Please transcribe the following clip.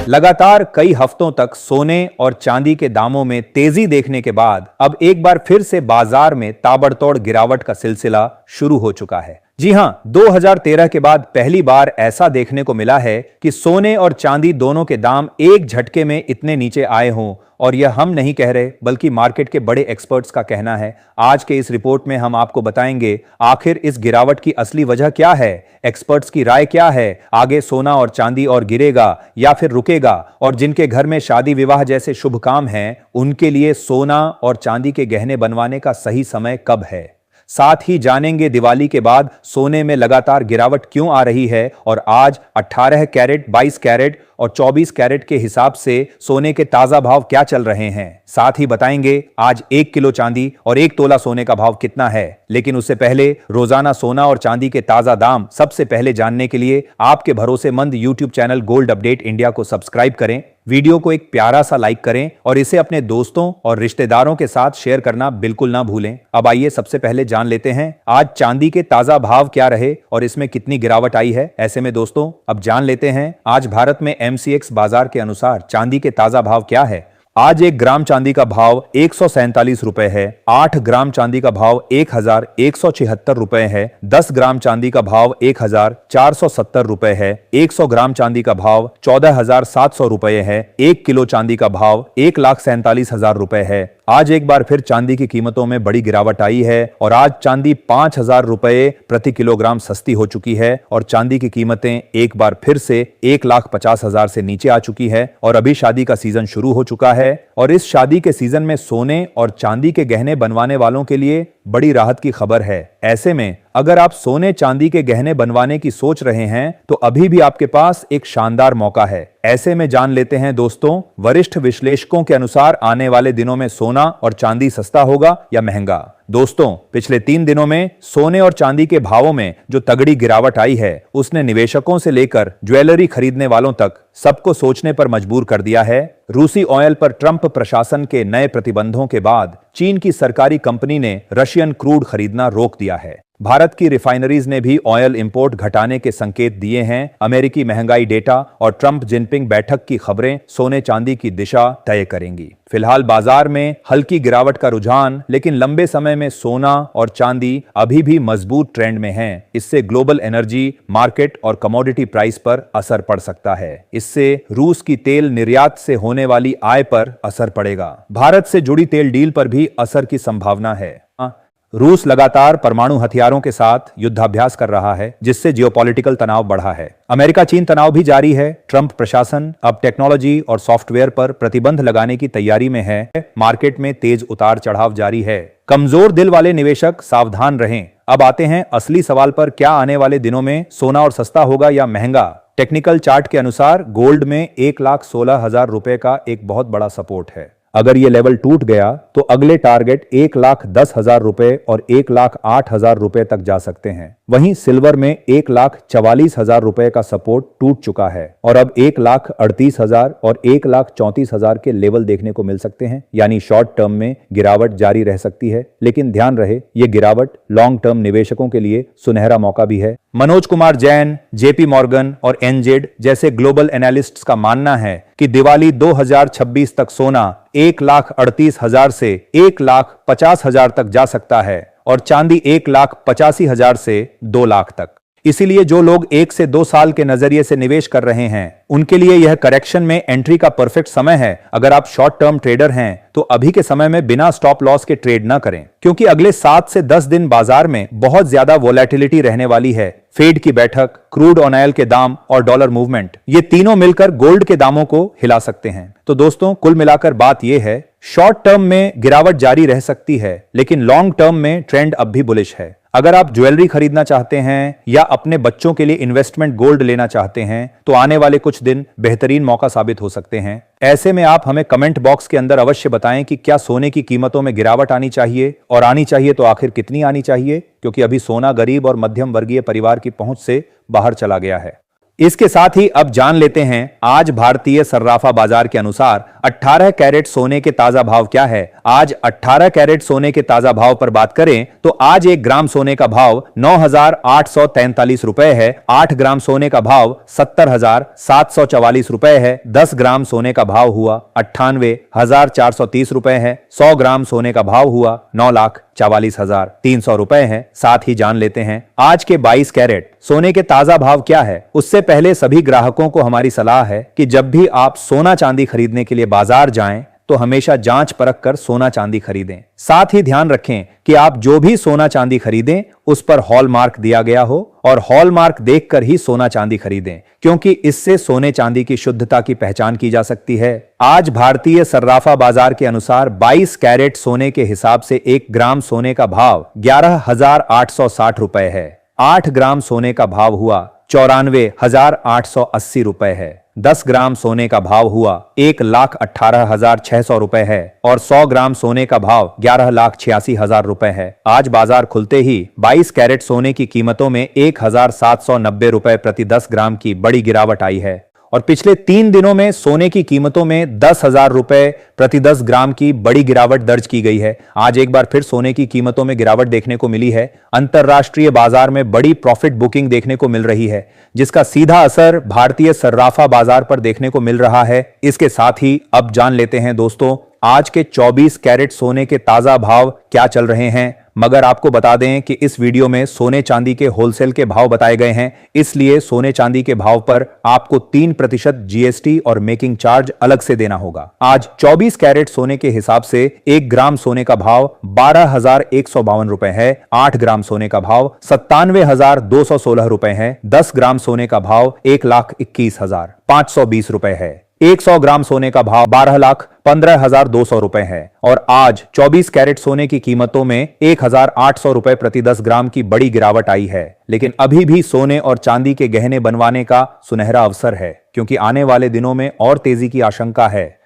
लगातार कई हफ्तों तक सोने और चांदी के दामों में तेजी देखने के बाद अब एक बार फिर से बाजार में ताबड़तोड़ गिरावट का सिलसिला शुरू हो चुका है। जी हां, 2013 के बाद पहली बार ऐसा देखने को मिला है कि सोने और चांदी दोनों के दाम एक झटके में इतने नीचे आए हों। और यह हम नहीं कह रहे बल्कि मार्केट के बड़े एक्सपर्ट्स का कहना है। आज के इस रिपोर्ट में हम आपको बताएंगे आखिर इस गिरावट की असली वजह क्या है, एक्सपर्ट्स की राय क्या है, आगे सोना और चांदी और गिरेगा या फिर रुकेगा, और जिनके घर में शादी विवाह जैसे शुभ काम हैं उनके लिए सोना और चांदी के गहने बनवाने का सही समय कब है। साथ ही जानेंगे दिवाली के बाद सोने में लगातार गिरावट क्यों आ रही है और आज 18 कैरेट, 22 कैरेट और 24 कैरेट के हिसाब से सोने के ताजा भाव क्या चल रहे हैं। साथ ही बताएंगे आज 1 किलो चांदी और 1 तोला सोने का भाव कितना है। लेकिन उससे पहले रोजाना सोना और चांदी के ताजा दाम सबसे पहले जानने के लिए आपके भरोसेमंद YouTube channel gold update India को सब्सक्राइब करें, वीडियो को एक प्यारा सा लाइक करें और इसे अपने दोस्तों और रिश्तेदारों के साथ शेयर करना बिल्कुल ना भूलें। अब आइए सबसे पहले जान लेते हैं आज चांदी के ताजा भाव क्या रहे और इसमें कितनी गिरावट आई है। ऐसे में दोस्तों अब जान लेते हैं आज भारत में MCX बाजार के अनुसार चांदी के ताजा भाव क्या है। आज 1 ग्राम चांदी का भाव 147 रुपए है। 8 ग्राम चांदी का भाव 1176 रुपए है। 10 ग्राम चांदी का भाव 1470 रुपए है। 100 ग्राम चांदी का भाव 14,700 रुपए है। 1 किलो चांदी का भाव 1,47,000 रुपए है। आज एक बार फिर चांदी की कीमतों में बड़ी गिरावट आई है और आज चांदी 5,000 रुपए प्रति किलोग्राम सस्ती हो चुकी है और चांदी की कीमतें एक बार फिर से 1,50,000 से नीचे आ चुकी है। और अभी शादी का सीजन शुरू हो चुका है और इस शादी के सीजन में सोने और चांदी के गहने बनवाने वालों के लिए बड़ी राहत की खबर है। ऐसे में अगर आप सोने चांदी के गहने बनवाने की सोच रहे हैं तो अभी भी आपके पास एक शानदार मौका है। ऐसे में जान लेते हैं दोस्तों वरिष्ठ विश्लेषकों के अनुसार आने वाले दिनों में सोना और चांदी सस्ता होगा या महंगा। दोस्तों पिछले 3 दिनों में सोने और चांदी के भावों में जो तगड़ी गिरावट आई है उसने निवेशकों से लेकर ज्वेलरी खरीदने वालों तक सबको सोचने पर मजबूर कर दिया है। रूसी ऑयल पर ट्रंप प्रशासन के नए प्रतिबंधों के बाद चीन की सरकारी कंपनी ने रशियन क्रूड खरीदना रोक दिया है। भारत की रिफाइनरीज ने भी ऑयल इंपोर्ट घटाने के संकेत दिए हैं। अमेरिकी महंगाई डेटा और ट्रंप जिनपिंग बैठक की खबरें सोने चांदी की दिशा तय करेंगी। फिलहाल बाजार में हल्की गिरावट का रुझान, लेकिन लंबे समय में सोना और चांदी अभी भी मजबूत ट्रेंड में हैं। इससे ग्लोबल एनर्जी मार्केट और कमोडिटी प्राइस पर असर पड़ सकता है। इससे रूस की तेल निर्यात से होने वाली आय पर असर पड़ेगा। भारत से जुड़ी तेल डील पर भी असर की संभावना है। रूस लगातार परमाणु हथियारों के साथ युद्धाभ्यास कर रहा है जिससे जियोपॉलिटिकल तनाव बढ़ा है। अमेरिका चीन तनाव भी जारी है। ट्रंप प्रशासन अब टेक्नोलॉजी और सॉफ्टवेयर पर प्रतिबंध लगाने की तैयारी में है। मार्केट में तेज उतार चढ़ाव जारी है। कमजोर दिल वाले निवेशक सावधान रहें। अब आते हैं असली सवाल पर, क्या आने वाले दिनों में सोना और सस्ता होगा या महंगा। टेक्निकल चार्ट के अनुसार गोल्ड में 1,16,000 रुपए का एक बहुत बड़ा सपोर्ट है। अगर ये लेवल टूट गया तो अगले टारगेट 1,10,000 रुपए और 1,08,000 रुपए तक जा सकते हैं। वहीं सिल्वर में 1,44,000 रुपए का सपोर्ट टूट चुका है और अब 1,38,000 और 1,34,000 के लेवल देखने को मिल सकते हैं। यानी शॉर्ट टर्म में गिरावट जारी रह सकती है, लेकिन ध्यान रहे ये गिरावट लॉन्ग टर्म निवेशकों के लिए सुनहरा मौका भी है। मनोज कुमार जैन, JP मॉर्गन और NZ जैसे ग्लोबल एनालिस्ट्स का मानना है कि दिवाली 2026 तक सोना 1,38,000 से 1,50,000 तक जा सकता है और चांदी 1,85,000 से 2 लाख तक। इसीलिए जो लोग 1 से 2 साल के नजरिए से निवेश कर रहे हैं उनके लिए यह करेक्शन में एंट्री का परफेक्ट समय है। अगर आप शॉर्ट टर्म ट्रेडर हैं तो अभी के समय में बिना स्टॉप लॉस के ट्रेड ना करें, क्योंकि अगले 7 से 10 दिन बाजार में बहुत ज्यादा वोलेटिलिटी रहने वाली है। फेड की बैठक, क्रूड ऑयल के दाम और डॉलर मूवमेंट, ये तीनों मिलकर गोल्ड के दामों को हिला सकते हैं। तो दोस्तों कुल मिलाकर बात यह है, शॉर्ट टर्म में गिरावट जारी रह सकती है, लेकिन लॉन्ग टर्म में ट्रेंड अब भी बुलिश है। अगर आप ज्वेलरी खरीदना चाहते हैं या अपने बच्चों के लिए इन्वेस्टमेंट गोल्ड लेना चाहते हैं तो आने वाले कुछ दिन बेहतरीन मौका साबित हो सकते हैं। ऐसे में आप हमें कमेंट बॉक्स के अंदर अवश्य बताएं कि क्या सोने की कीमतों में गिरावट आनी चाहिए, और आनी चाहिए तो आखिर कितनी आनी चाहिए, क्योंकि अभी सोना गरीब और मध्यम वर्गीय परिवार की पहुंच से बाहर चला गया है। इसके साथ ही अब जान लेते हैं आज भारतीय सर्राफा बाजार के अनुसार 18 कैरेट सोने के ताजा भाव क्या है। आज 18 कैरेट सोने के ताजा भाव पर बात करें तो आज 1 ग्राम सोने का भाव 9,843 रुपए है। 8 ग्राम सोने का भाव 70,744 रुपए है। 10 ग्राम सोने का भाव हुआ 98,430 रुपए है। 100 ग्राम सोने का भाव हुआ 9,44,300 रुपए है। साथ ही जान लेते हैं आज के 22 कैरेट सोने के ताजा भाव क्या है। उससे पहले सभी ग्राहकों को हमारी सलाह है कि जब भी आप सोना चांदी खरीदने के लिए बाजार जाएं तो हमेशा जांच परख कर सोना चांदी खरीदें। साथ ही ध्यान रखें कि आप जो भी सोना चांदी खरीदें उस पर हॉलमार्क दिया गया हो और हॉलमार्क देखकर ही सोना चांदी खरीदें, क्योंकि इससे सोने चांदी की शुद्धता की पहचान की जा सकती है। आज भारतीय सर्राफा बाजार के अनुसार 22 कैरेट सोने के हिसाब से 1 ग्राम सोने का भाव 11,860 रुपए है। 8 ग्राम सोने का भाव हुआ 94,880 रुपए है। 10 ग्राम सोने का भाव हुआ 1,18,600 रुपए है और 100 ग्राम सोने का भाव 11,86,000 रुपए है। आज बाजार खुलते ही 22 कैरेट सोने की कीमतों में 1,790 रुपए प्रति 10 ग्राम की बड़ी गिरावट आई है और पिछले 3 दिनों में सोने की कीमतों में 10,000 रुपए प्रति 10 ग्राम की बड़ी गिरावट दर्ज की गई है। आज एक बार फिर सोने की कीमतों में गिरावट देखने को मिली है। अंतरराष्ट्रीय बाजार में बड़ी प्रॉफिट बुकिंग देखने को मिल रही है, जिसका सीधा असर भारतीय सर्राफा बाजार पर देखने को मिल रहा है। इसके साथ ही अब जान लेते हैं दोस्तों आज के 24 कैरेट सोने के ताजा भाव क्या चल रहे हैं। मगर आपको बता दें कि इस वीडियो में सोने चांदी के होलसेल के भाव बताए गए हैं, इसलिए सोने चांदी के भाव पर आपको 3% जीएसटी और मेकिंग चार्ज अलग से देना होगा। आज 24 कैरेट सोने के हिसाब से 1 ग्राम सोने का भाव 12,152 रुपए है। 8 ग्राम सोने का भाव 97,216 रुपए है। 10 ग्राम सोने का भाव 1,21,520 रुपए है। 100 ग्राम सोने का भाव 12,15,200 रुपए है और आज 24 कैरेट सोने की कीमतों में 1,800 रुपए प्रति 10 ग्राम की बड़ी गिरावट आई है। लेकिन अभी भी सोने और चांदी के गहने बनवाने का सुनहरा अवसर है, क्योंकि आने वाले दिनों में और तेजी की आशंका है।